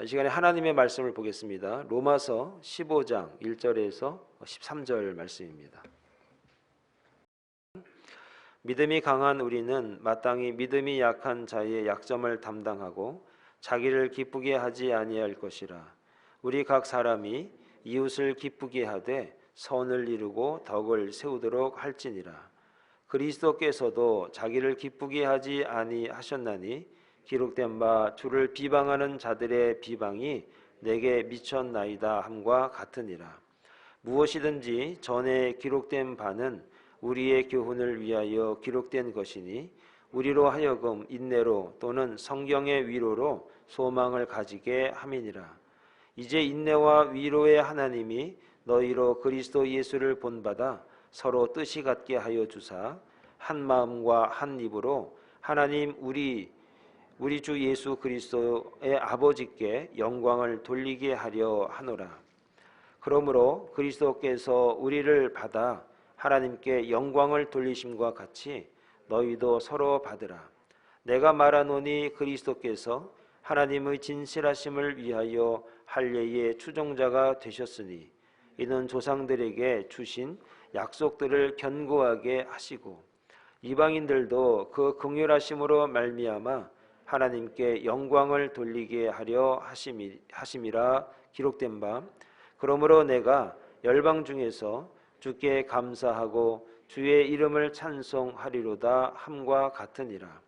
이 시간에 하나님의 말씀을 보겠습니다. 로마서 15장 1절에서 13절 말씀입니다. 믿음이 강한 우리는 마땅히 믿음이 약한 자의 약점을 담당하고 자기를 기쁘게 하지 아니할 것이라. 우리 각 사람이 이웃을 기쁘게 하되 선을 이루고 덕을 세우도록 할지니라. 그리스도께서도 자기를 기쁘게 하지 아니하셨나니 기록된 바 주를 비방하는 자들의 비방이 내게 미쳤나이다 함과 같으니라. 무엇이든지 전에 기록된 바는 우리의 교훈을 위하여 기록된 것이니 우리로 하여금 인내로 또는 성경의 위로로 소망을 가지게 함이니라. 이제 인내와 위로의 하나님이 너희로 그리스도 예수를 본받아 서로 뜻이 같게 하여 주사 한 마음과 한 입으로 하나님 우리 주 예수 그리스도의 아버지께 영광을 돌리게 하려 하노라. 그러므로 그리스도께서 우리를 받아 하나님께 영광을 돌리심과 같이 너희도 서로 받으라. 내가 말하노니 그리스도께서 하나님의 진실하심을 위하여 할례의 추종자가 되셨으니 이는 조상들에게 주신 약속들을 견고하게 하시고 이방인들도 그 긍휼하심으로 말미암아 하나님께 영광을 돌리게 하려 하심이라 기록된 바 그러므로 내가 열방 중에서 주께 감사하고 주의 이름을 찬송하리로다 함과 같으니라.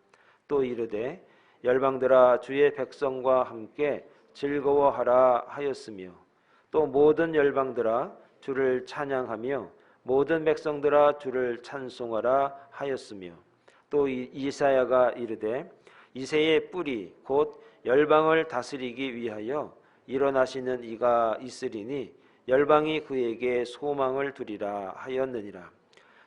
또 이르되 열방들아 주의 백성과 함께 즐거워하라 하였으며 또 모든 열방들아 주를 찬양하며 모든 백성들아 주를 찬송하라 하였으며 또 이사야가 이르되 이새의 뿌리 곧 열방을 다스리기 위하여 일어나시는 이가 있으리니 열방이 그에게 소망을 두리라 하였느니라.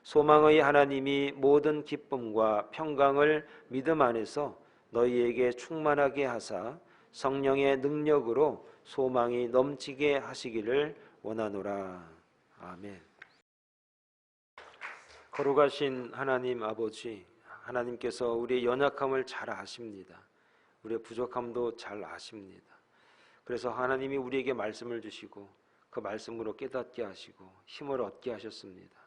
소망의 하나님이 모든 기쁨과 평강을 믿음 안에서 너희에게 충만하게 하사 성령의 능력으로 소망이 넘치게 하시기를 원하노라. 아멘. 거룩하신 하나님 아버지, 하나님께서 우리의 연약함을 잘 아십니다. 우리의 부족함도 잘 아십니다. 그래서 하나님이 우리에게 말씀을 주시고 그 말씀으로 깨닫게 하시고 힘을 얻게 하셨습니다.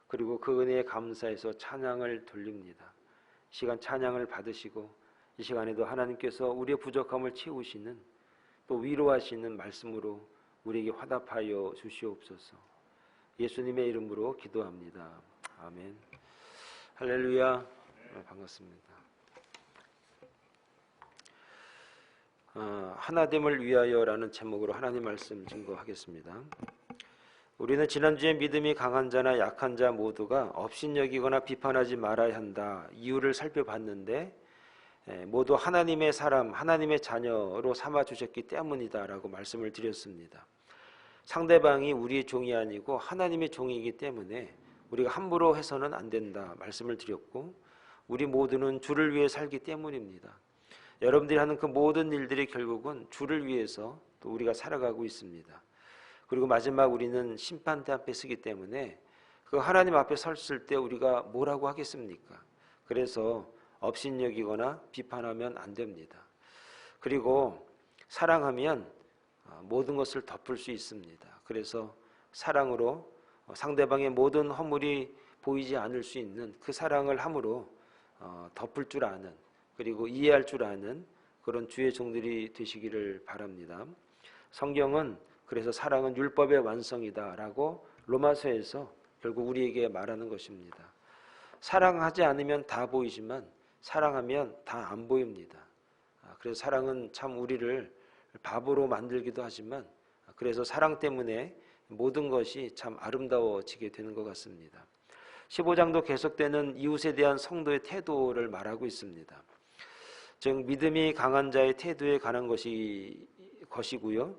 그리고 그 은혜에 감사해서 찬양을 돌립니다. 이 시간 찬양을 받으시고 이 시간에도 하나님께서 우리의 부족함을 채우시는 또 위로하시는 말씀으로 우리에게 화답하여 주시옵소서. 예수님의 이름으로 기도합니다. 아멘. 할렐루야. 반갑습니다. 하나됨을 위하여라는 제목으로 하나님 말씀 증거하겠습니다. 우리는 지난주에 믿음이 강한 자나 약한 자 모두가 업신여기거나 비판하지 말아야 한다 이유를 살펴봤는데 모두 하나님의 사람, 하나님의 자녀로 삼아주셨기 때문이다라고 말씀을 드렸습니다. 상대방이 우리의 종이 아니고 하나님의 종이기 때문에 우리가 함부로 해서는 안 된다 말씀을 드렸고 우리 모두는 주를 위해 살기 때문입니다. 여러분들이 하는 그 모든 일들이 결국은 주를 위해서 또 우리가 살아가고 있습니다. 그리고 마지막 우리는 심판대 앞에 서기 때문에 그 하나님 앞에 섰을 때 우리가 뭐라고 하겠습니까? 그래서 업신여기거나 비판하면 안 됩니다. 그리고 사랑하면 모든 것을 덮을 수 있습니다. 그래서 사랑으로 상대방의 모든 허물이 보이지 않을 수 있는 그 사랑을 함으로 덮을 줄 아는 그리고 이해할 줄 아는 그런 주의 종들이 되시기를 바랍니다. 성경은 그래서 사랑은 율법의 완성이다라고 로마서에서 결국 우리에게 말하는 것입니다. 사랑하지 않으면 다 보이지만 사랑하면 다 안 보입니다. 그래서 사랑은 참 우리를 바보로 만들기도 하지만 그래서 사랑 때문에 모든 것이 참 아름다워지게 되는 것 같습니다. 15장도 계속되는 이웃에 대한 성도의 태도를 말하고 있습니다. 즉 믿음이 강한 자의 태도에 관한 것이고요.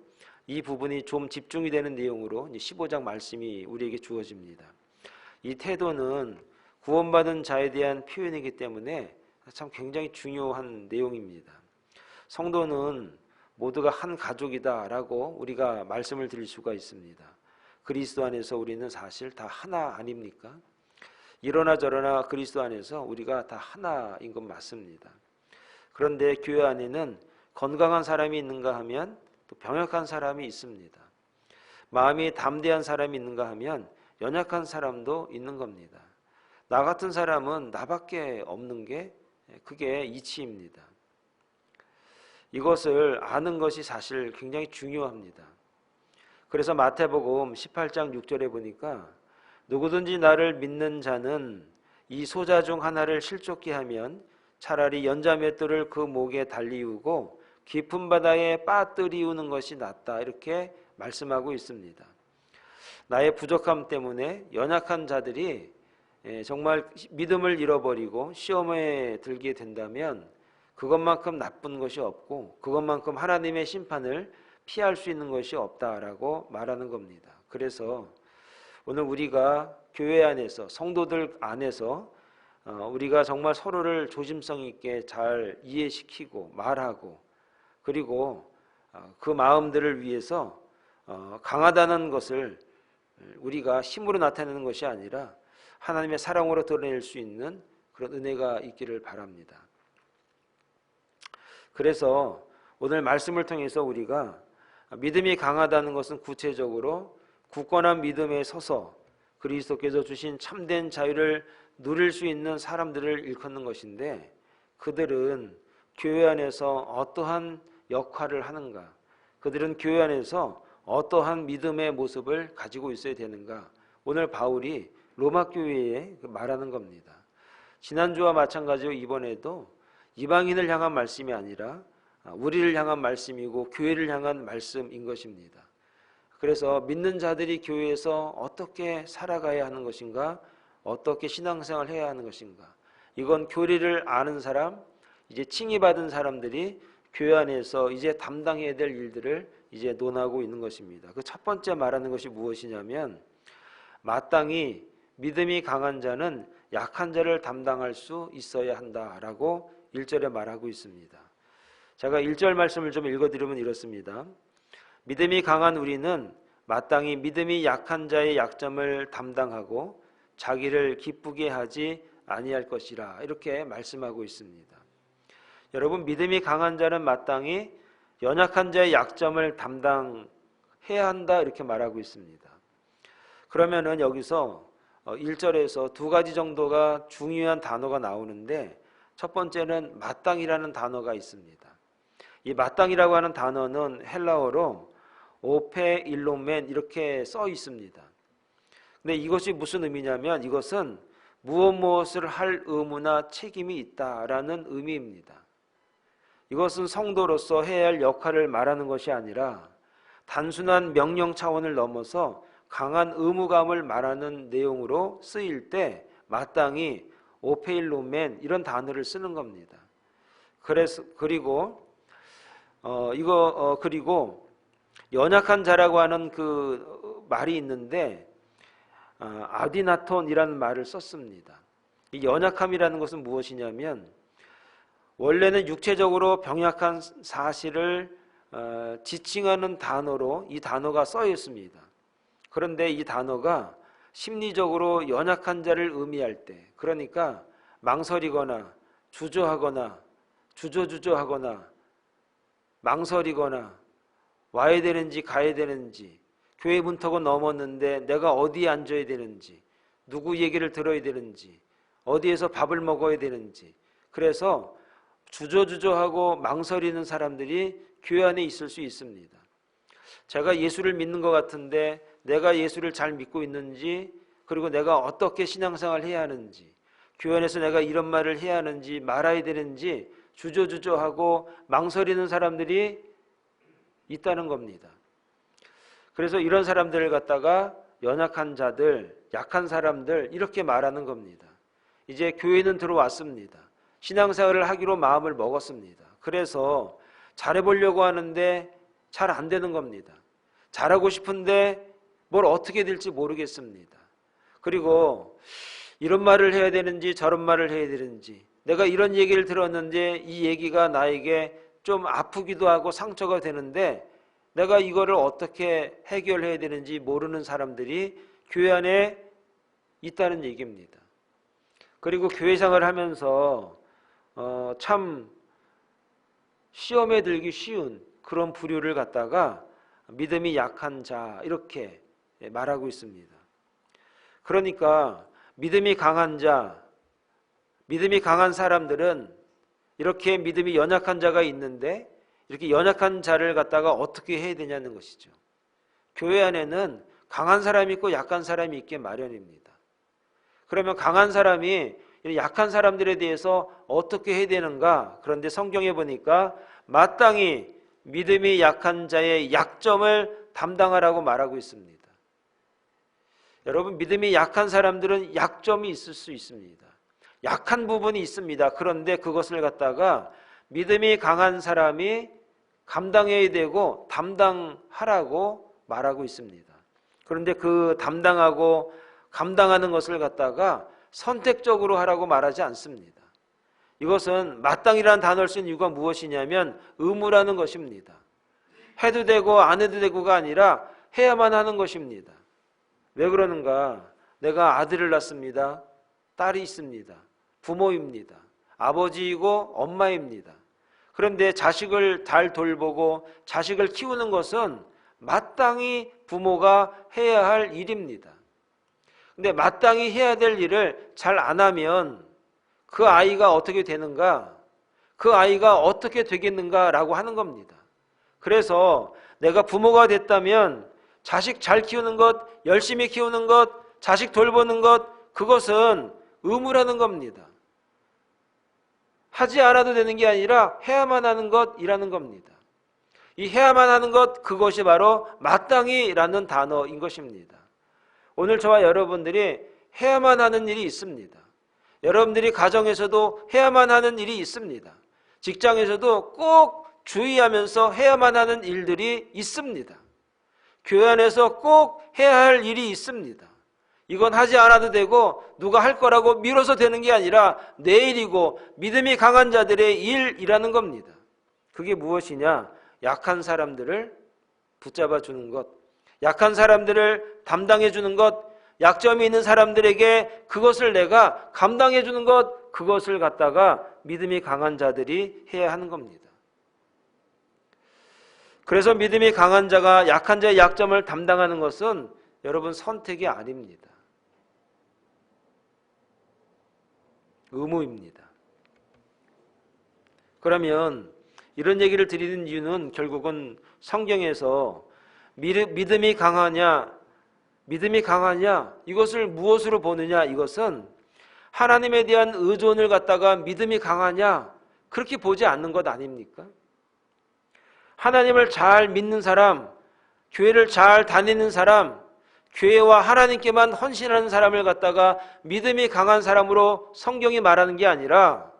이 부분이 좀 집중이 되는 내용으로 15장 말씀이 우리에게 주어집니다. 이 태도는 구원받은 자에 대한 표현이기 때문에 참 굉장히 중요한 내용입니다. 성도는 모두가 한 가족이다라고 우리가 말씀을 드릴 수가 있습니다. 그리스도 안에서 우리는 사실 다 하나 아닙니까? 이러나 저러나 그리스도 안에서 우리가 다 하나인 것 맞습니다. 그런데 교회 안에는 건강한 사람이 있는가 하면 또 병약한 사람이 있습니다. 마음이 담대한 사람이 있는가 하면 연약한 사람도 있는 겁니다. 나 같은 사람은 나밖에 없는 게 그게 이치입니다. 이것을 아는 것이 사실 굉장히 중요합니다. 그래서 마태복음 18장 6절에 보니까 누구든지 나를 믿는 자는 이 소자 중 하나를 실족케 하면 차라리 연자 맷돌을 그 목에 달리우고 깊은 바다에 빠뜨리우는 것이 낫다, 이렇게 말씀하고 있습니다. 나의 부족함 때문에 연약한 자들이 정말 믿음을 잃어버리고 시험에 들게 된다면 그것만큼 나쁜 것이 없고 그것만큼 하나님의 심판을 피할 수 있는 것이 없다라고 말하는 겁니다. 그래서 오늘 우리가 교회 안에서, 성도들 안에서 우리가 정말 서로를 조심성 있게 잘 이해시키고 말하고, 그리고 그 마음들을 위해서 강하다는 것을 우리가 힘으로 나타내는 것이 아니라 하나님의 사랑으로 드러낼 수 있는 그런 은혜가 있기를 바랍니다. 그래서 오늘 말씀을 통해서 우리가 믿음이 강하다는 것은 구체적으로 굳건한 믿음에 서서 그리스도께서 주신 참된 자유를 누릴 수 있는 사람들을 일컫는 것인데, 그들은 교회 안에서 어떠한 역할을 하는가, 그들은 교회 안에서 어떠한 믿음의 모습을 가지고 있어야 되는가, 오늘 바울이 로마 교회에 말하는 겁니다. 지난주와 마찬가지로 이번에도 이방인을 향한 말씀이 아니라 우리를 향한 말씀이고 교회를 향한 말씀인 것입니다. 그래서 믿는 자들이 교회에서 어떻게 살아가야 하는 것인가, 어떻게 신앙생활을 해야 하는 것인가, 이건 교리를 아는 사람, 이제 칭의받은 사람들이 교회 안에서 이제 담당해야 될 일들을 이제 논하고 있는 것입니다. 그 첫 번째 말하는 것이 무엇이냐면, 마땅히 믿음이 강한 자는 약한 자를 담당할 수 있어야 한다라고 1절에 말하고 있습니다. 제가 1절 말씀을 좀 읽어드리면 이렇습니다. 믿음이 강한 우리는 마땅히 믿음이 약한 자의 약점을 담당하고 자기를 기쁘게 하지 아니할 것이라, 이렇게 말씀하고 있습니다. 여러분, 믿음이 강한 자는 마땅히 연약한 자의 약점을 담당해야 한다, 이렇게 말하고 있습니다. 그러면은 여기서 1절에서 두 가지 정도가 중요한 단어가 나오는데, 첫 번째는 마땅이라는 단어가 있습니다. 이 마땅이라고 하는 단어는 헬라어로 오페 일로멘 이렇게 써 있습니다. 근데 이것이 무슨 의미냐면, 이것은 무엇을 할 의무나 책임이 있다라는 의미입니다. 이것은 성도로서 해야 할 역할을 말하는 것이 아니라 단순한 명령 차원을 넘어서 강한 의무감을 말하는 내용으로 쓰일 때 마땅히 오페일로멘 이런 단어를 쓰는 겁니다. 그래서 그리고 연약한 자라고 하는 그 말이 있는데 아디나톤이라는 말을 썼습니다. 이 연약함이라는 것은 무엇이냐면, 원래는 육체적으로 병약한 사실을 지칭하는 단어로 이 단어가 써 있습니다. 그런데 이 단어가 심리적으로 연약한 자를 의미할 때, 그러니까 망설이거나 주저하거나 주저하거나 망설이거나 와야 되는지 가야 되는지, 교회 문턱은 넘었는데 내가 어디에 앉아야 되는지, 누구 얘기를 들어야 되는지, 어디에서 밥을 먹어야 되는지, 그래서 주저하고 망설이는 사람들이 교회 안에 있을 수 있습니다. 제가 예수를 믿는 것 같은데 내가 예수를 잘 믿고 있는지, 그리고 내가 어떻게 신앙생활을 해야 하는지, 교회 안에서 내가 이런 말을 해야 하는지 말아야 되는지 주저하고 망설이는 사람들이 있다는 겁니다. 그래서 이런 사람들을 갖다가 연약한 자들, 약한 사람들 이렇게 말하는 겁니다. 이제 교회는 들어왔습니다. 신앙생활을 하기로 마음을 먹었습니다. 그래서 잘해보려고 하는데 잘 안 되는 겁니다. 잘하고 싶은데 뭘 어떻게 될지 모르겠습니다. 그리고 이런 말을 해야 되는지 저런 말을 해야 되는지, 내가 이런 얘기를 들었는데 이 얘기가 나에게 좀 아프기도 하고 상처가 되는데 내가 이거를 어떻게 해결해야 되는지 모르는 사람들이 교회 안에 있다는 얘기입니다. 그리고 교회 생활을 하면서 참 시험에 들기 쉬운 그런 부류를 갖다가 믿음이 약한 자 이렇게 말하고 있습니다. 그러니까 믿음이 강한 자, 믿음이 강한 사람들은 이렇게 믿음이 연약한 자가 있는데 이렇게 연약한 자를 갖다가 어떻게 해야 되냐는 것이죠. 교회 안에는 강한 사람이 있고 약한 사람이 있게 마련입니다. 그러면 강한 사람이 약한 사람들에 대해서 어떻게 해야 되는가? 그런데 성경에 보니까 마땅히 믿음이 약한 자의 약점을 담당하라고 말하고 있습니다. 여러분, 믿음이 약한 사람들은 약점이 있을 수 있습니다. 약한 부분이 있습니다. 그런데 그것을 갖다가 믿음이 강한 사람이 감당해야 되고 담당하라고 말하고 있습니다. 그런데 그 담당하고 감당하는 것을 갖다가 선택적으로 하라고 말하지 않습니다. 이것은 마땅이라는 단어를 쓴 이유가 무엇이냐면 의무라는 것입니다. 해도 되고 안 해도 되고가 아니라 해야만 하는 것입니다. 왜 그러는가? 내가 아들을 낳습니다. 딸이 있습니다. 부모입니다. 아버지이고 엄마입니다. 그런데 자식을 잘 돌보고 자식을 키우는 것은 마땅히 부모가 해야 할 일입니다. 근데 마땅히 해야 될 일을 잘 안 하면 그 아이가 어떻게 되는가? 그 아이가 어떻게 되겠는가라고 하는 겁니다. 그래서 내가 부모가 됐다면 자식 잘 키우는 것, 열심히 키우는 것, 자식 돌보는 것, 그것은 의무라는 겁니다. 하지 않아도 되는 게 아니라 해야만 하는 것이라는 겁니다. 이 해야만 하는 것, 그것이 바로 마땅히라는 단어인 것입니다. 오늘 저와 여러분들이 해야만 하는 일이 있습니다. 여러분들이 가정에서도 해야만 하는 일이 있습니다. 직장에서도 꼭 주의하면서 해야만 하는 일들이 있습니다. 교회 안에서 꼭 해야 할 일이 있습니다. 이건 하지 않아도 되고 누가 할 거라고 미뤄서 되는 게 아니라 내 일이고 믿음이 강한 자들의 일이라는 겁니다. 그게 무엇이냐? 약한 사람들을 붙잡아 주는 것, 약한 사람들을 담당해 주는 것, 약점이 있는 사람들에게 그것을 내가 감당해 주는 것, 그것을 갖다가 믿음이 강한 자들이 해야 하는 겁니다. 그래서 믿음이 강한 자가 약한 자의 약점을 담당하는 것은 여러분 선택이 아닙니다. 의무입니다. 그러면 이런 얘기를 드리는 이유는 결국은 성경에서 믿음이 강하냐 이것을 무엇으로 보느냐, 이것은 하나님에 대한 의존을 갖다가 믿음이 강하냐 그렇게 보지 않는 것 아닙니까? 하나님을 잘 믿는 사람, 교회를 잘 다니는 사람, 교회와 하나님께만 헌신하는 사람을 갖다가 믿음이 강한 사람으로 성경이 말하는 게 아니라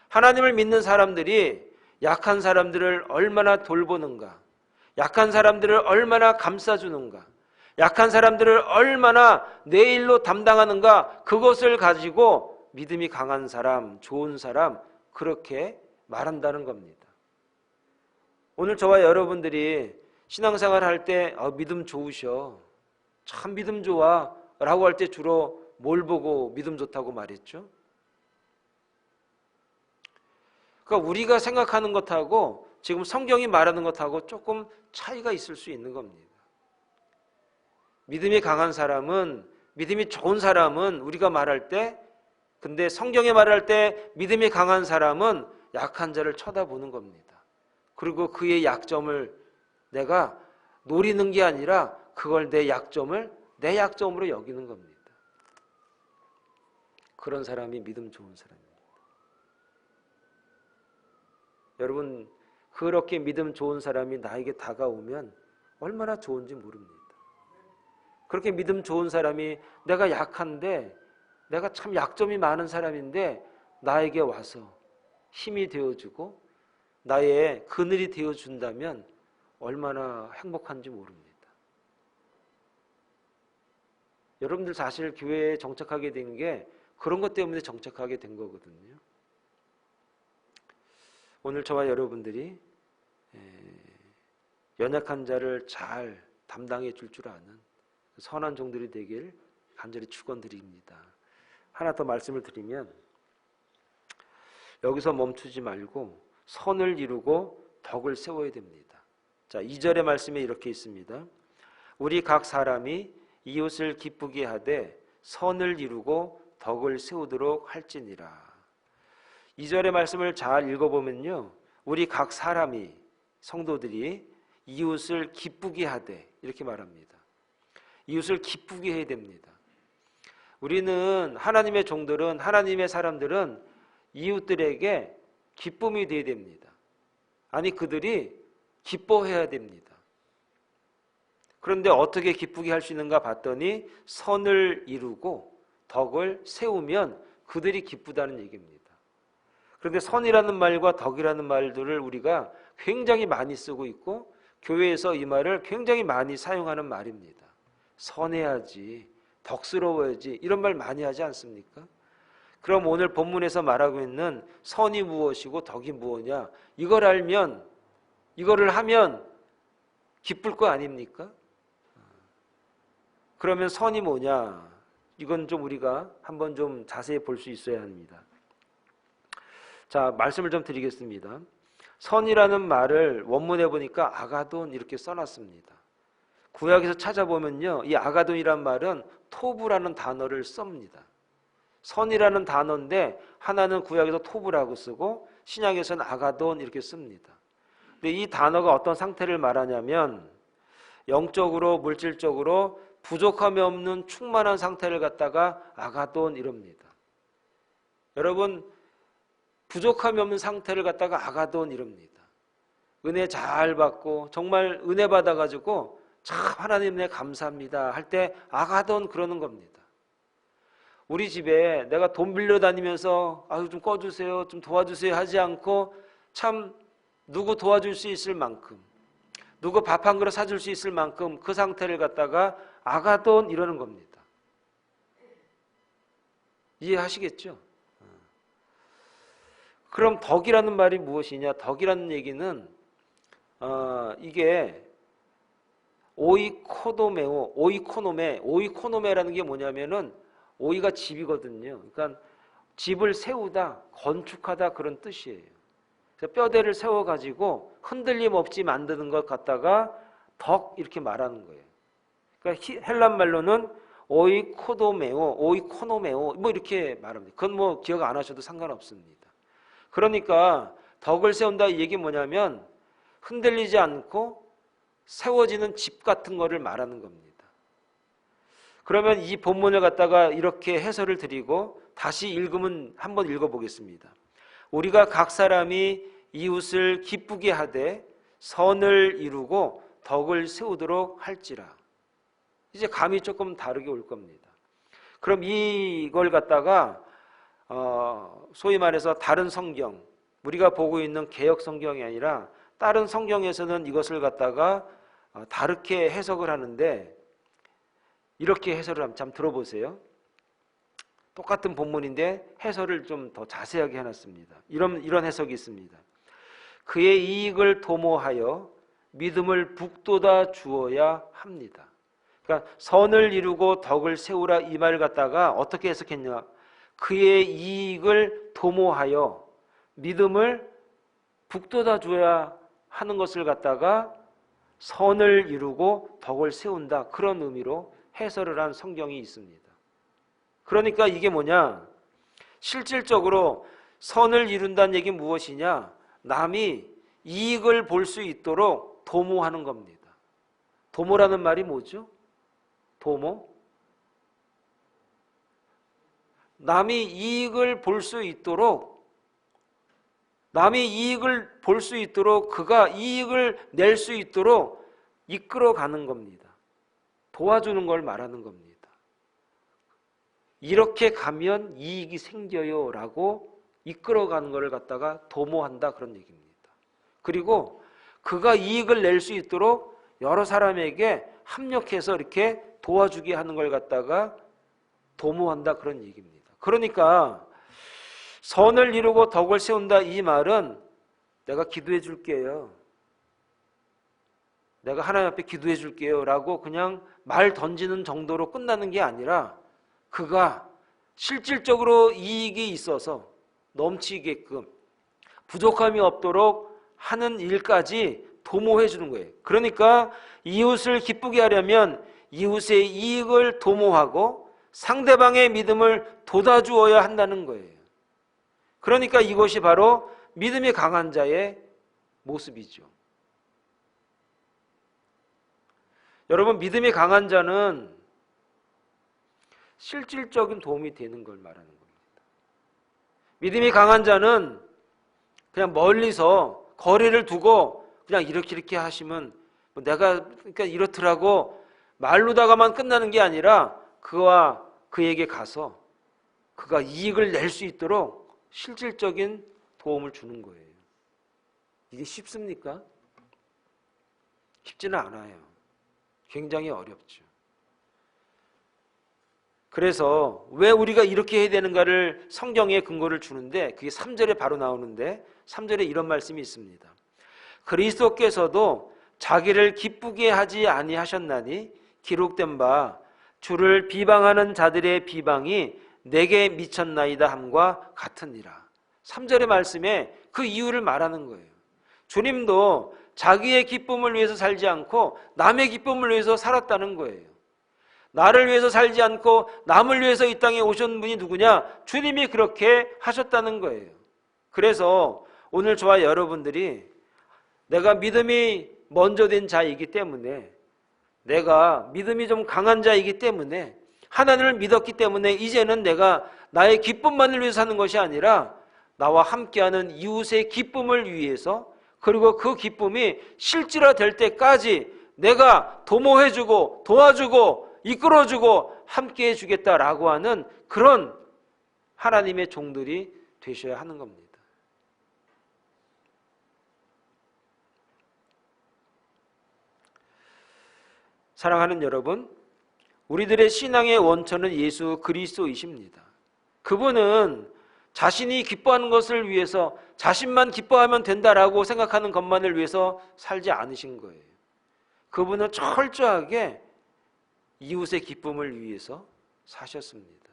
하나님을 믿는 사람들이 약한 사람들을 얼마나 돌보는가, 약한 사람들을 얼마나 감싸주는가, 약한 사람들을 얼마나 내 일로 담당하는가, 그것을 가지고 믿음이 강한 사람, 좋은 사람, 그렇게 말한다는 겁니다. 오늘 저와 여러분들이 신앙생활 할 때 믿음 좋으셔, 참 믿음 좋아 라고 할 때 주로 뭘 보고 믿음 좋다고 말했죠? 그러니까 우리가 생각하는 것하고 지금 성경이 말하는 것하고 조금 차이가 있을 수 있는 겁니다. 믿음이 강한 사람은, 믿음이 좋은 사람은 우리가 말할 때, 근데 성경에 말할 때 믿음이 강한 사람은 약한 자를 쳐다보는 겁니다. 그리고 그의 약점을 내가 노리는 게 아니라 그걸 내 약점으로 여기는 겁니다. 그런 사람이 믿음 좋은 사람입니다. 여러분, 그렇게 믿음 좋은 사람이 나에게 다가오면 얼마나 좋은지 모릅니다. 그렇게 믿음 좋은 사람이 내가 약한데, 내가 참 약점이 많은 사람인데 나에게 와서 힘이 되어주고 나의 그늘이 되어준다면 얼마나 행복한지 모릅니다. 여러분들 사실 교회에 정착하게 된 게 그런 것 때문에 정착하게 된 거거든요. 오늘 저와 여러분들이 연약한 자를 잘 담당해 줄 아는 선한 종들이 되길 간절히 축원드립니다. 하나 더 말씀을 드리면 여기서 멈추지 말고 선을 이루고 덕을 세워야 됩니다. 자, 2절의 말씀에 이렇게 있습니다. 우리 각 사람이 이웃을 기쁘게 하되 선을 이루고 덕을 세우도록 할지니라. 2절의 말씀을 잘 읽어보면요, 우리 각 사람이, 성도들이 이웃을 기쁘게 하되 이렇게 말합니다. 이웃을 기쁘게 해야 됩니다. 우리는 하나님의 종들은, 하나님의 사람들은 이웃들에게 기쁨이 되어야 됩니다. 아니, 그들이 기뻐해야 됩니다. 그런데 어떻게 기쁘게 할 수 있는가 봤더니 선을 이루고 덕을 세우면 그들이 기쁘다는 얘기입니다. 그런데 선이라는 말과 덕이라는 말들을 우리가 굉장히 많이 쓰고 있고 교회에서 이 말을 굉장히 많이 사용하는 말입니다. 선해야지, 덕스러워야지, 이런 말 많이 하지 않습니까? 그럼 오늘 본문에서 말하고 있는 선이 무엇이고 덕이 무엇이냐, 이걸 알면, 이거를 하면 기쁠 거 아닙니까? 그러면 선이 뭐냐? 이건 좀 우리가 한번 좀 자세히 볼 수 있어야 합니다. 자, 말씀을 좀 드리겠습니다. 선이라는 말을 원문에 보니까 아가돈 이렇게 써놨습니다. 구약에서 찾아보면요, 이 아가돈이란 말은 토부라는 단어를 씁니다. 선이라는 단어인데 하나는 구약에서 토부라고 쓰고 신약에서는 아가돈 이렇게 씁니다. 근데 이 단어가 어떤 상태를 말하냐면 영적으로 물질적으로 부족함이 없는 충만한 상태를 갖다가 아가돈 이럽니다. 여러분, 부족함이 없는 상태를 갖다가 아가돈 이럽니다. 은혜 잘 받고 정말 은혜 받아가지고 참 하나님 네 감사합니다 할 때 아가돈 그러는 겁니다. 우리 집에 내가 돈 빌려 다니면서 아유 좀 꺼주세요, 좀 도와주세요 하지 않고 참 누구 도와줄 수 있을 만큼, 누구 밥 한 그릇 사줄 수 있을 만큼 그 상태를 갖다가 아가돈 이러는 겁니다. 이해하시겠죠? 그럼 덕이라는 말이 무엇이냐? 덕이라는 얘기는 이게 오이코노메라는 게 뭐냐면은 오이가 집이거든요. 그러니까 집을 세우다, 건축하다 그런 뜻이에요. 그래서 뼈대를 세워가지고 흔들림 없이 만드는 것 갖다가 덕 이렇게 말하는 거예요. 그러니까 헬란 말로는 오이코노메오 뭐 이렇게 말합니다. 그건 뭐 기억 안 하셔도 상관없습니다. 그러니까 덕을 세운다 이 얘기 뭐냐면 흔들리지 않고 세워지는 집 같은 거를 말하는 겁니다. 그러면 이 본문을 갖다가 이렇게 해설을 드리고 다시 읽으면 한번 읽어보겠습니다. 우리가 각 사람이 이웃을 기쁘게 하되 선을 이루고 덕을 세우도록 할지라. 이제 감이 조금 다르게 올 겁니다. 그럼 이걸 갖다가 소위 말해서 다른 성경, 우리가 보고 있는 개역 성경이 아니라 다른 성경에서는 이것을 갖다가 다르게 해석을 하는데 이렇게 해설을 한번 참 들어보세요. 똑같은 본문인데 해설을 좀 더 자세하게 해놨습니다. 이런 해석이 있습니다. 그의 이익을 도모하여 믿음을 북돋아 주어야 합니다. 그러니까 선을 이루고 덕을 세우라 이 말을 갖다가 어떻게 해석했냐? 그의 이익을 도모하여 믿음을 북돋아 줘야 하는 것을 갖다가 선을 이루고 덕을 세운다, 그런 의미로 해설을 한 성경이 있습니다. 그러니까 이게 뭐냐? 실질적으로 선을 이룬다는 얘기는 무엇이냐? 남이 이익을 볼 수 있도록 도모하는 겁니다. 도모라는 말이 뭐죠? 도모? 남이 이익을 볼 수 있도록, 그가 이익을 낼 수 있도록 이끌어가는 겁니다. 도와주는 걸 말하는 겁니다. 이렇게 가면 이익이 생겨요 라고 이끌어가는 것을 갖다가 도모한다, 그런 얘기입니다. 그리고 그가 이익을 낼 수 있도록 여러 사람에게 합력해서 이렇게 도와주게 하는 걸 갖다가 도모한다, 그런 얘기입니다. 그러니까 선을 이루고 덕을 세운다, 이 말은 내가 기도해 줄게요, 내가 하나님 앞에 기도해 줄게요 라고 그냥 말 던지는 정도로 끝나는 게 아니라 그가 실질적으로 이익이 있어서 넘치게끔 부족함이 없도록 하는 일까지 도모해 주는 거예요. 그러니까 이웃을 기쁘게 하려면 이웃의 이익을 도모하고 상대방의 믿음을 돋아주어야 한다는 거예요. 그러니까 이것이 바로 믿음이 강한 자의 모습이죠. 여러분, 믿음이 강한 자는 실질적인 도움이 되는 걸 말하는 겁니다. 믿음이 강한 자는 그냥 멀리서 거리를 두고 그냥 이렇게 하시면 내가 그러니까 이렇더라고 말로다가만 끝나는 게 아니라 그와 그에게 가서 그가 이익을 낼 수 있도록 실질적인 도움을 주는 거예요. 이게 쉽습니까? 쉽지는 않아요. 굉장히 어렵죠. 그래서 왜 우리가 이렇게 해야 되는가를 성경에 근거를 주는데 그게 3절에 바로 나오는데 3절에 이런 말씀이 있습니다. 그리스도께서도 자기를 기쁘게 하지 아니하셨나니 기록된 바 주를 비방하는 자들의 비방이 내게 미쳤나이다 함과 같으니라. 3절의 말씀에 그 이유를 말하는 거예요. 주님도 자기의 기쁨을 위해서 살지 않고 남의 기쁨을 위해서 살았다는 거예요. 나를 위해서 살지 않고 남을 위해서 이 땅에 오신 분이 누구냐? 주님이 그렇게 하셨다는 거예요. 그래서 오늘 저와 여러분들이 내가 믿음이 먼저 된 자이기 때문에, 내가 믿음이 좀 강한 자이기 때문에, 하나님을 믿었기 때문에 이제는 내가 나의 기쁨만을 위해서 사는 것이 아니라 나와 함께하는 이웃의 기쁨을 위해서, 그리고 그 기쁨이 실질화될 때까지 내가 도모해주고 도와주고 이끌어주고 함께해 주겠다라고 하는 그런 하나님의 종들이 되셔야 하는 겁니다. 사랑하는 여러분, 우리들의 신앙의 원천은 예수 그리스도이십니다. 그분은 자신이 기뻐하는 것을 위해서 자신만 기뻐하면 된다라고 생각하는 것만을 위해서 살지 않으신 거예요. 그분은 철저하게 이웃의 기쁨을 위해서 사셨습니다.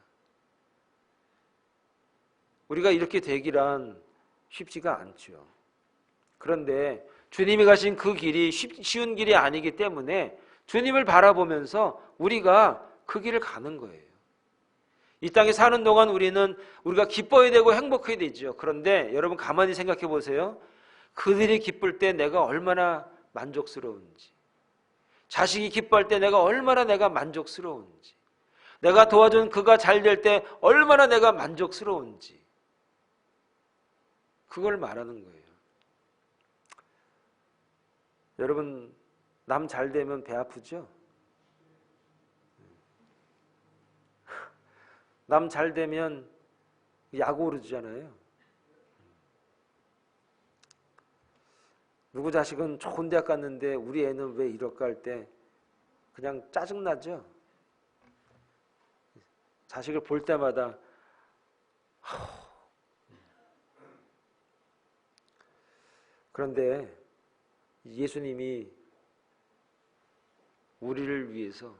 우리가 이렇게 되기란 쉽지가 않죠. 그런데 주님이 가신 그 길이 쉬운 길이 아니기 때문에 주님을 바라보면서 우리가 그 길을 가는 거예요. 이 땅에 사는 동안 우리가 기뻐야 되고 행복해야 되죠. 그런데 여러분 가만히 생각해 보세요. 그들이 기쁠 때 내가 얼마나 만족스러운지, 자식이 기뻐할 때 내가 만족스러운지, 내가 도와준 그가 잘 될 때 얼마나 내가 만족스러운지, 그걸 말하는 거예요. 여러분, 남 잘 되면 배 아프죠? 남 잘 되면 약 오르잖아요. 누구 자식은 좋은 대학 갔는데 우리 애는 왜 이럴까 할 때 그냥 짜증나죠. 자식을 볼 때마다 그런데 예수님이 우리를 위해서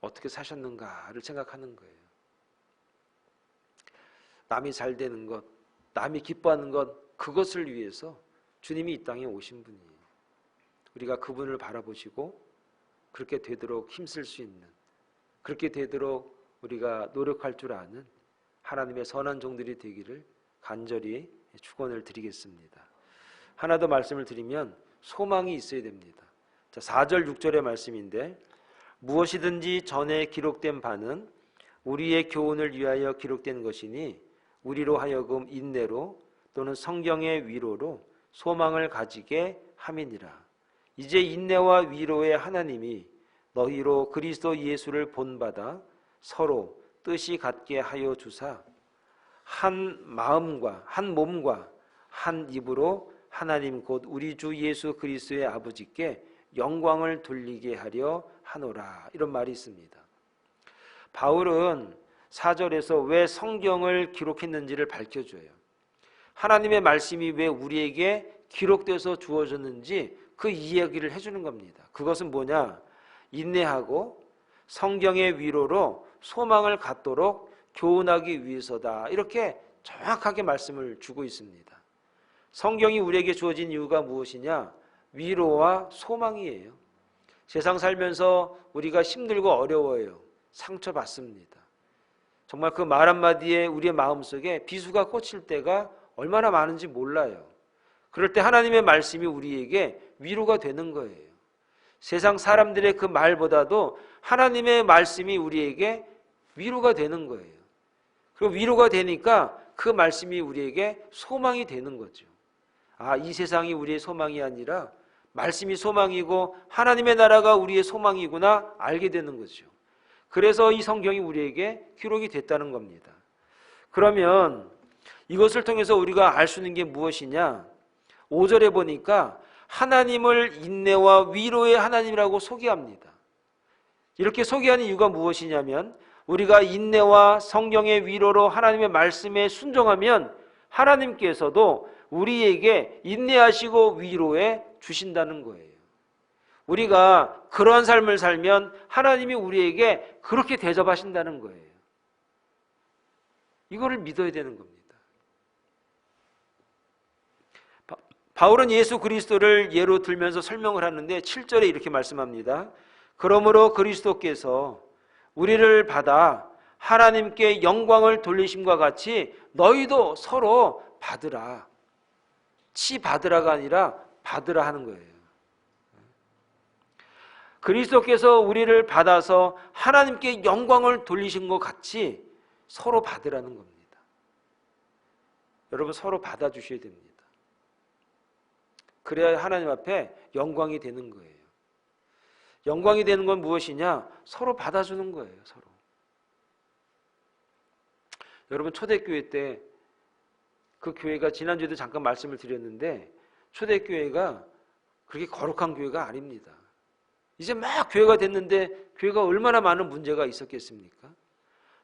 어떻게 사셨는가를 생각하는 거예요. 남이 잘 되는 것, 남이 기뻐하는 것, 그것을 위해서 주님이 이 땅에 오신 분이에요. 우리가 그분을 바라보시고 그렇게 되도록 힘쓸 수 있는, 그렇게 되도록 우리가 노력할 줄 아는 하나님의 선한 종들이 되기를 간절히 축원을 드리겠습니다. 하나 더 말씀을 드리면 소망이 있어야 됩니다. 자, 4절 6절의 말씀인데, 무엇이든지 전에 기록된 바는 우리의 교훈을 위하여 기록된 것이니 우리로 하여금 인내로 또는 성경의 위로로 소망을 가지게 함이니라. 이제 인내와 위로의 하나님이 너희로 그리스도 예수를 본받아 서로 뜻이 같게 하여 주사 한 마음과 한 몸과 한 입으로 하나님 곧 우리 주 예수 그리스도의 아버지께 영광을 돌리게 하려 하노라. 이런 말이 있습니다. 바울은 4절에서 왜 성경을 기록했는지를 밝혀줘요. 하나님의 말씀이 왜 우리에게 기록돼서 주어졌는지 그 이야기를 해주는 겁니다. 그것은 뭐냐? 인내하고 성경의 위로로 소망을 갖도록 교훈하기 위해서다. 이렇게 정확하게 말씀을 주고 있습니다. 성경이 우리에게 주어진 이유가 무엇이냐? 위로와 소망이에요. 세상 살면서 우리가 힘들고 어려워요. 상처받습니다. 정말 그 말 한마디에 우리의 마음속에 비수가 꽂힐 때가 얼마나 많은지 몰라요. 그럴 때 하나님의 말씀이 우리에게 위로가 되는 거예요. 세상 사람들의 그 말보다도 하나님의 말씀이 우리에게 위로가 되는 거예요. 그리고 위로가 되니까 그 말씀이 우리에게 소망이 되는 거죠. 아, 이 세상이 우리의 소망이 아니라 말씀이 소망이고 하나님의 나라가 우리의 소망이구나 알게 되는 거죠. 그래서 이 성경이 우리에게 기록이 됐다는 겁니다. 그러면 이것을 통해서 우리가 알 수 있는 게 무엇이냐? 5절에 보니까 하나님을 인내와 위로의 하나님이라고 소개합니다. 이렇게 소개하는 이유가 무엇이냐면 우리가 인내와 성령의 위로로 하나님의 말씀에 순종하면 하나님께서도 우리에게 인내하시고 위로해 주신다는 거예요. 우리가 그러한 삶을 살면 하나님이 우리에게 그렇게 대접하신다는 거예요. 이거를 믿어야 되는 겁니다. 바울은 예수 그리스도를 예로 들면서 설명을 하는데 7절에 이렇게 말씀합니다. 그러므로 그리스도께서 우리를 받아 하나님께 영광을 돌리심과 같이 너희도 서로 받으라. 치 받으라가 아니라 받으라 하는 거예요. 그리스도께서 우리를 받아서 하나님께 영광을 돌리신 것 같이 서로 받으라는 겁니다. 여러분 서로 받아주셔야 됩니다. 그래야 하나님 앞에 영광이 되는 거예요. 영광이 되는 건 무엇이냐? 서로 받아주는 거예요. 서로. 여러분 초대교회 때 그 교회가 지난주에도 잠깐 말씀을 드렸는데 초대교회가 그렇게 거룩한 교회가 아닙니다. 이제 막 교회가 됐는데 교회가 얼마나 많은 문제가 있었겠습니까?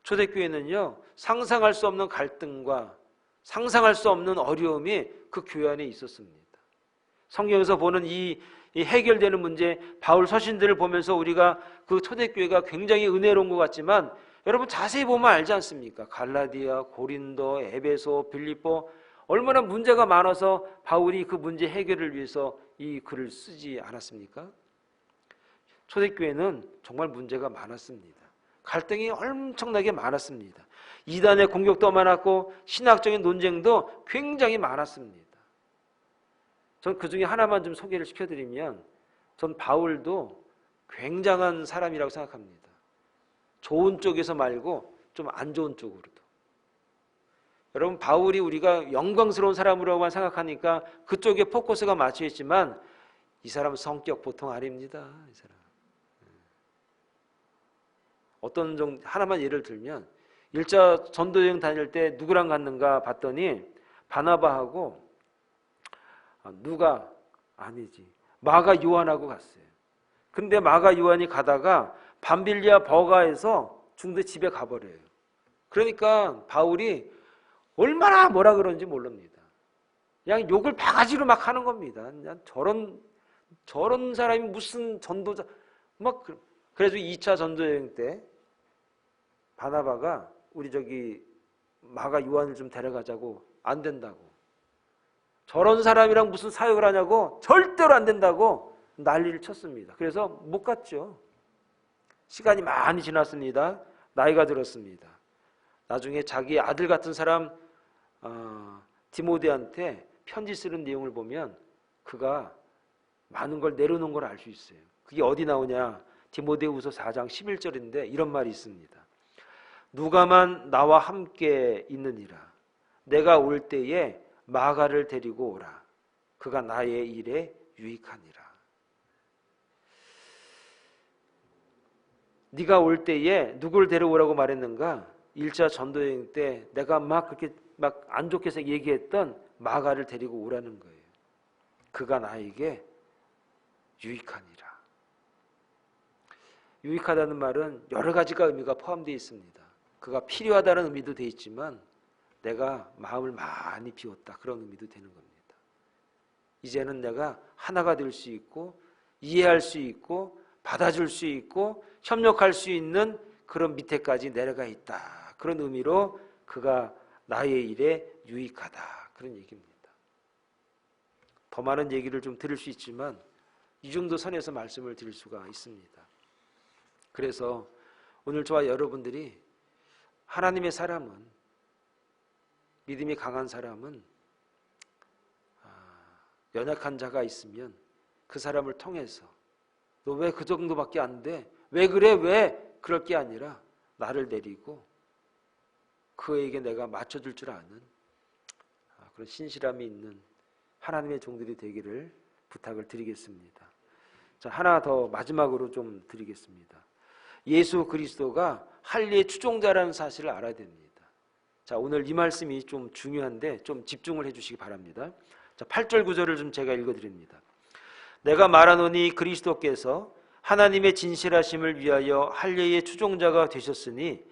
초대교회는요 상상할 수 없는 갈등과 상상할 수 없는 어려움이 그 교회 안에 있었습니다. 성경에서 보는 이 해결되는 문제, 바울 서신들을 보면서 우리가 그 초대교회가 굉장히 은혜로운 것 같지만 여러분 자세히 보면 알지 않습니까? 갈라디아, 고린도, 에베소, 빌립보 얼마나 문제가 많아서 바울이 그 문제 해결을 위해서 이 글을 쓰지 않았습니까? 초대교회는 정말 문제가 많았습니다. 갈등이 엄청나게 많았습니다. 이단의 공격도 많았고 신학적인 논쟁도 굉장히 많았습니다. 전 그 중에 하나만 좀 소개를 시켜드리면 전 바울도 굉장한 사람이라고 생각합니다. 좋은 쪽에서 말고 좀 안 좋은 쪽으로도. 여러분 바울이 우리가 영광스러운 사람으로만 생각하니까 그쪽에 포커스가 맞춰 있지만 이 사람은 성격 보통 아닙니다. 이 사람. 어떤 정도 하나만 예를 들면 1차 전도여행 다닐 때 누구랑 갔는가 봤더니 바나바하고 누가 아니지 마가 요한하고 갔어요. 근데 마가 요한이 가다가 밤빌리아 버가에서 중대 집에 가버려요. 그러니까 바울이 얼마나 뭐라 그러는지 모릅니다. 그냥 욕을 바가지로 막 하는 겁니다. 그냥 저런 사람이 무슨 전도자 막 그래서 2차 전도여행 때 바나바가 우리 저기 마가 요한을 좀 데려가자고 안 된다고. 저런 사람이랑 무슨 사역을 하냐고 절대로 안 된다고 난리를 쳤습니다. 그래서 못 갔죠. 시간이 많이 지났습니다. 나이가 들었습니다. 나중에 자기 아들 같은 사람 디모데한테 편지 쓰는 내용을 보면 그가 많은 걸 내려놓은 걸 알 수 있어요. 그게 어디 나오냐? 디모데후서 4장 11절인데 이런 말이 있습니다. 누가만 나와 함께 있느니라. 내가 올 때에 마가를 데리고 오라. 그가 나의 일에 유익하니라. 네가 올 때에 누구를 데려오라고 말했는가? 1차 전도여행 때 내가 막 그렇게 막 안 좋게 해서 얘기했던 마가를 데리고 오라는 거예요. 그가 나에게 유익하니라. 유익하다는 말은 여러 가지가 의미가 포함되어 있습니다. 그가 필요하다는 의미도 되어 있지만 내가 마음을 많이 비웠다, 그런 의미도 되는 겁니다. 이제는 내가 하나가 될 수 있고 이해할 수 있고 받아줄 수 있고 협력할 수 있는 그런 밑에까지 내려가 있다, 그런 의미로 그가 나의 일에 유익하다, 그런 얘기입니다. 더 많은 얘기를 좀 드릴 수 있지만 이 정도 선에서 말씀을 드릴 수가 있습니다. 그래서 오늘 저와 여러분들이 하나님의 사람은, 믿음이 강한 사람은 연약한 자가 있으면 그 사람을 통해서 너 왜 그 정도밖에 안 돼? 왜 그래? 왜? 그럴 게 아니라 나를 내리고 그에게 내가 맞춰줄 줄 아는 그런 신실함이 있는 하나님의 종들이 되기를 부탁을 드리겠습니다. 자, 하나 더 마지막으로 좀 드리겠습니다. 예수 그리스도가 할례의 추종자라는 사실을 알아야 됩니다. 자, 오늘 이 말씀이 좀 중요한데 좀 집중을 해주시기 바랍니다. 자, 8절 9절을 좀 제가 읽어드립니다. 내가 말하노니 그리스도께서 하나님의 진실하심을 위하여 할례의 추종자가 되셨으니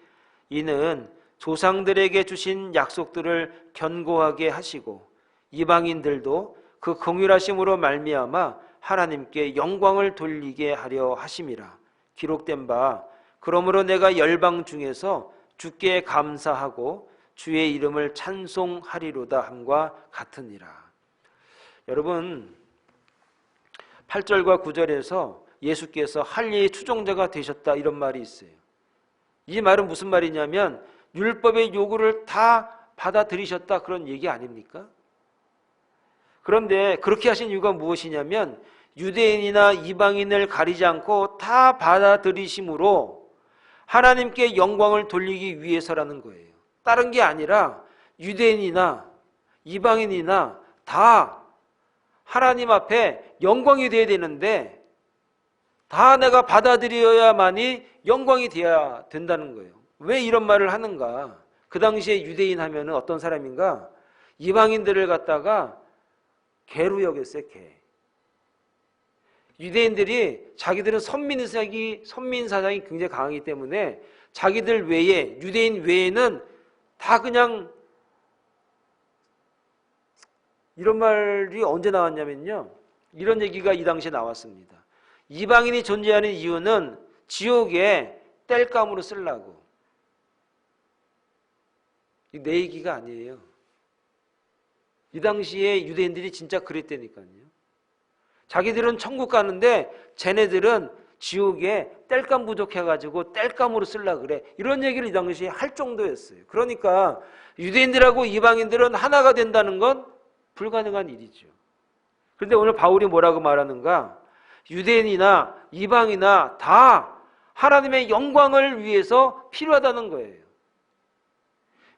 이는 조상들에게 주신 약속들을 견고하게 하시고 이방인들도 그 긍휼하심으로 말미암아 하나님께 영광을 돌리게 하려 하심이라. 기록된 바 그러므로 내가 열방 중에서 주께 감사하고 주의 이름을 찬송하리로다 함과 같으니라. 여러분, 8절과 9절에서 예수께서 할례의 추종자가 되셨다, 이런 말이 있어요. 이 말은 무슨 말이냐면 율법의 요구를 다 받아들이셨다, 그런 얘기 아닙니까? 그런데 그렇게 하신 이유가 무엇이냐면 유대인이나 이방인을 가리지 않고 다 받아들이심으로 하나님께 영광을 돌리기 위해서라는 거예요. 다른 게 아니라 유대인이나 이방인이나 다 하나님 앞에 영광이 되어야 되는데 다 내가 받아들여야만이 영광이 되어야 된다는 거예요. 왜 이런 말을 하는가? 그 당시에 유대인 하면은 어떤 사람인가? 이방인들을 갖다가 개로 여겼어요, 개. 유대인들이 자기들은 선민사상이 굉장히 강하기 때문에 자기들 외에, 유대인 외에는 다 그냥, 이런 말이 언제 나왔냐면요, 이런 얘기가 이 당시에 나왔습니다. 이방인이 존재하는 이유는 지옥에 땔감으로 쓰려고. 내 얘기가 아니에요. 이 당시에 유대인들이 진짜 그랬다니까요. 자기들은 천국 가는데 쟤네들은 지옥에 땔감 부족해가지고 땔감으로 쓰려고 그래. 이런 얘기를 이 당시에 할 정도였어요. 그러니까 유대인들하고 이방인들은 하나가 된다는 건 불가능한 일이죠. 그런데 오늘 바울이 뭐라고 말하는가? 유대인이나 이방이나 다 하나님의 영광을 위해서 필요하다는 거예요.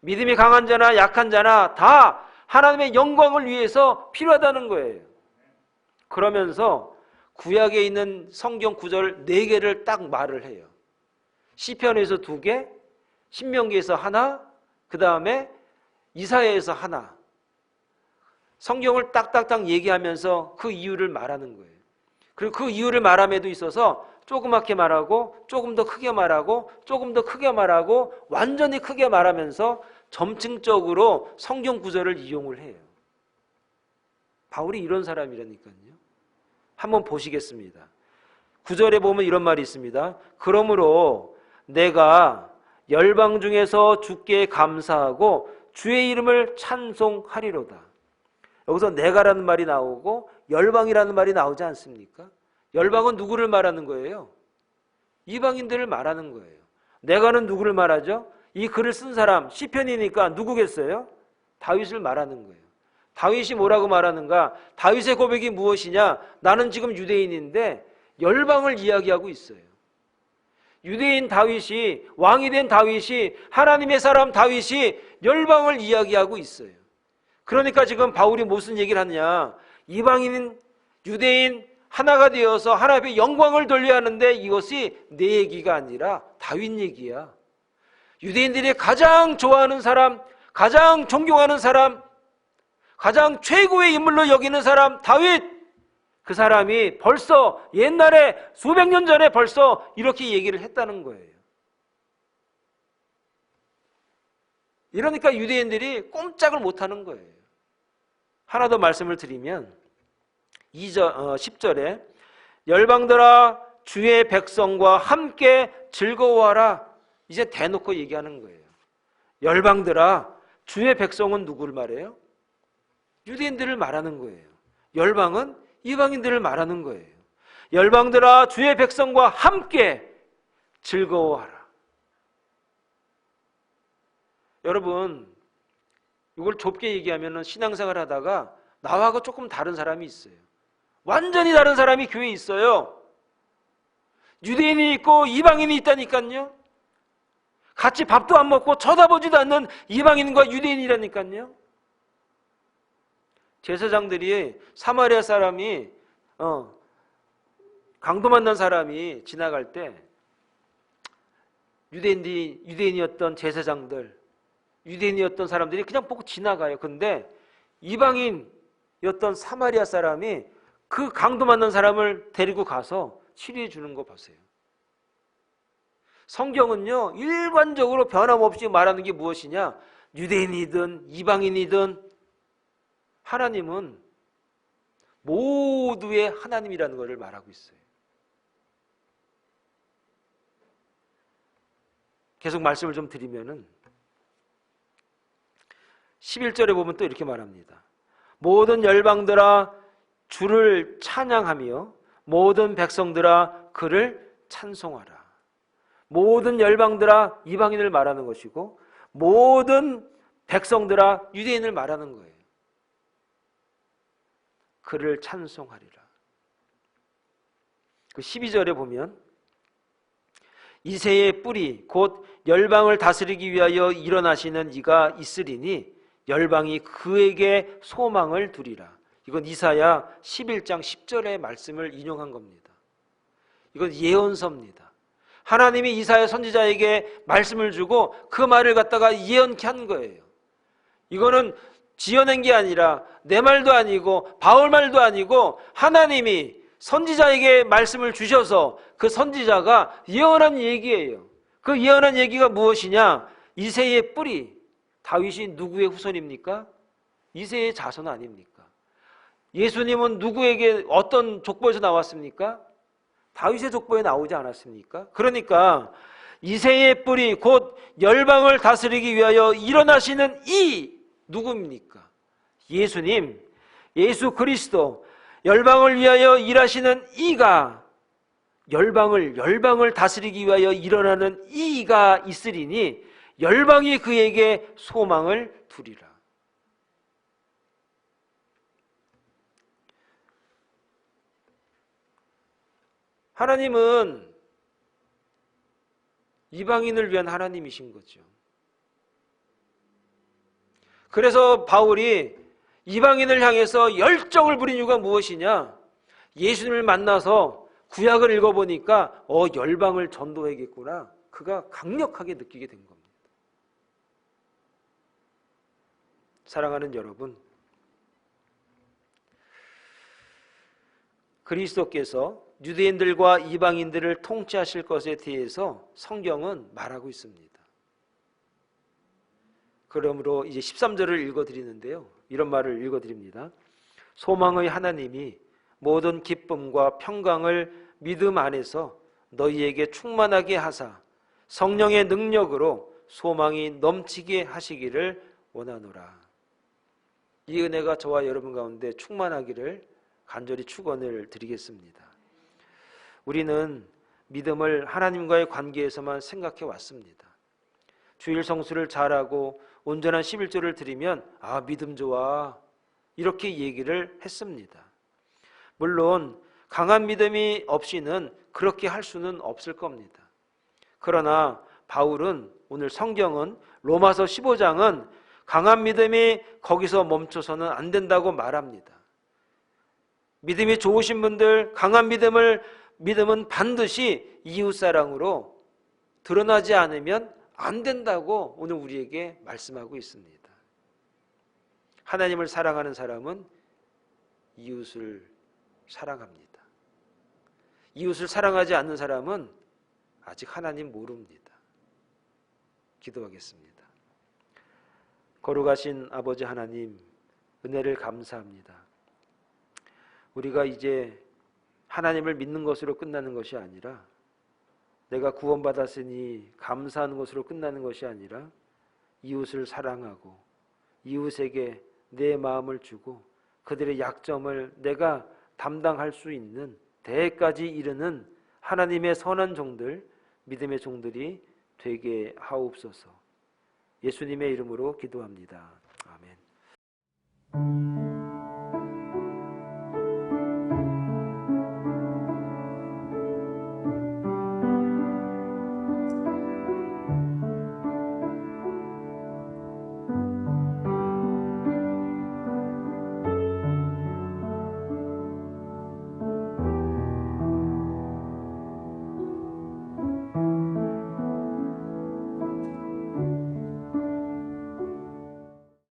믿음이 강한 자나 약한 자나 다 하나님의 영광을 위해서 필요하다는 거예요. 그러면서 구약에 있는 성경 구절 4개를 딱 말을 해요. 시편에서 2개, 신명기에서 하나, 그 다음에 이사야에서 하나. 성경을 딱딱딱 얘기하면서 그 이유를 말하는 거예요. 그리고 그 이유를 말함에도 있어서 조그맣게 말하고 조금 더 크게 말하고 조금 더 크게 말하고 완전히 크게 말하면서 점층적으로 성경 구절을 이용을 해요. 바울이 이런 사람이라니까요. 한번 보시겠습니다. 9절에 보면 이런 말이 있습니다. 그러므로 내가 열방 중에서 주께 감사하고 주의 이름을 찬송하리로다. 여기서 내가라는 말이 나오고 열방이라는 말이 나오지 않습니까? 열방은 누구를 말하는 거예요? 이방인들을 말하는 거예요. 내가는 누구를 말하죠? 이 글을 쓴 사람, 시편이니까 누구겠어요? 다윗을 말하는 거예요. 다윗이 뭐라고 말하는가? 다윗의 고백이 무엇이냐? 나는 지금 유대인인데 열방을 이야기하고 있어요. 유대인 다윗이, 왕이 된 다윗이, 하나님의 사람 다윗이 열방을 이야기하고 있어요. 그러니까 지금 바울이 무슨 얘기를 하느냐? 이방인, 유대인 하나가 되어서 하나님의 영광을 돌려야 하는데 이것이 내 얘기가 아니라 다윗 얘기야. 유대인들이 가장 좋아하는 사람, 가장 존경하는 사람, 가장 최고의 인물로 여기는 사람 다윗, 그 사람이 벌써 옛날에 수백 년 전에 벌써 이렇게 얘기를 했다는 거예요. 이러니까 유대인들이 꼼짝을 못하는 거예요. 하나 더 말씀을 드리면 10절에 열방들아 주의 백성과 함께 즐거워하라, 이제 대놓고 얘기하는 거예요. 열방들아, 주의 백성은 누구를 말해요? 유대인들을 말하는 거예요. 열방은 이방인들을 말하는 거예요. 열방들아 주의 백성과 함께 즐거워하라. 여러분, 이걸 좁게 얘기하면 신앙생활 하다가 나하고 조금 다른 사람이 있어요. 완전히 다른 사람이 교회에 있어요. 유대인이 있고 이방인이 있다니까요. 같이 밥도 안 먹고 쳐다보지도 않는 이방인과 유대인이라니까요. 제사장들이 사마리아 사람이 강도 만난 사람이 지나갈 때 유대인이었던 제사장들, 유대인이었던 사람들이 그냥 보고 지나가요. 근데 이방인이었던 사마리아 사람이 그 강도 만난 사람을 데리고 가서 치료해 주는 거 보세요. 성경은요, 일관적으로 변함없이 말하는 게 무엇이냐? 유대인이든 이방인이든 하나님은 모두의 하나님이라는 것을 말하고 있어요. 계속 말씀을 좀 드리면은 11절에 보면 또 이렇게 말합니다. 모든 열방들아 주를 찬양하며 모든 백성들아 그를 찬송하라. 모든 열방들아 이방인을 말하는 것이고 모든 백성들아 유대인을 말하는 거예요. 그를 찬송하리라. 그 12절에 보면 이새의 뿌리 곧 열방을 다스리기 위하여 일어나시는 이가 있으리니 열방이 그에게 소망을 두리라. 이건 이사야 11장 10절의 말씀을 인용한 겁니다. 이건 예언서입니다. 하나님이 이사야 선지자에게 말씀을 주고 그 말을 갖다가 예언케 한 거예요. 이거는 지어낸 게 아니라 내 말도 아니고 바울 말도 아니고 하나님이 선지자에게 말씀을 주셔서 그 선지자가 예언한 얘기예요. 그 예언한 얘기가 무엇이냐? 이새의 뿌리. 다윗이 누구의 후손입니까? 이새의 자손 아닙니까? 예수님은 누구에게 어떤 족보에서 나왔습니까? 다윗의 족보에 나오지 않았습니까? 그러니까 이새의 뿌리 곧 열방을 다스리기 위하여 일어나시는 이 누구입니까? 예수님, 예수 그리스도, 열방을 위하여 일하시는 이가 열방을 다스리기 위하여 일어나는 이가 있으리니 열방이 그에게 소망을 두리라. 하나님은 이방인을 위한 하나님이신 거죠. 그래서 바울이 이방인을 향해서 열정을 부린 이유가 무엇이냐? 예수님을 만나서 구약을 읽어보니까 열방을 전도해야겠구나. 그가 강력하게 느끼게 된 겁니다. 사랑하는 여러분, 그리스도께서 유대인들과 이방인들을 통치하실 것에 대해서 성경은 말하고 있습니다. 그러므로 이제 13절을 읽어드리는데요. 이런 말을 읽어드립니다. 소망의 하나님이 모든 기쁨과 평강을 믿음 안에서 너희에게 충만하게 하사 성령의 능력으로 소망이 넘치게 하시기를 원하노라. 이 은혜가 저와 여러분 가운데 충만하기를 간절히 축원을 드리겠습니다. 우리는 믿음을 하나님과의 관계에서만 생각해 왔습니다. 주일 성수를 잘하고 온전한 11조를 드리면 믿음 좋아 이렇게 얘기를 했습니다. 물론 강한 믿음이 없이는 그렇게 할 수는 없을 겁니다. 그러나 바울은 오늘 성경은 로마서 15장은 강한 믿음이 거기서 멈춰서는 안 된다고 말합니다. 믿음이 좋으신 분들, 강한 믿음은 반드시 이웃사랑으로 드러나지 않으면 안 된다고 오늘 우리에게 말씀하고 있습니다. 하나님을 사랑하는 사람은 이웃을 사랑합니다. 이웃을 사랑하지 않는 사람은 아직 하나님 모릅니다. 기도하겠습니다. 거룩하신 아버지 하나님, 은혜를 감사합니다. 우리가 이제 하나님을 믿는 것으로 끝나는 것이 아니라, 내가 구원받았으니 감사하는 것으로 끝나는 것이 아니라, 이웃을 사랑하고 이웃에게 내 마음을 주고 그들의 약점을 내가 담당할 수 있는 대까지 이르는 하나님의 선한 종들, 믿음의 종들이 되게 하옵소서. 예수님의 이름으로 기도합니다. 아멘.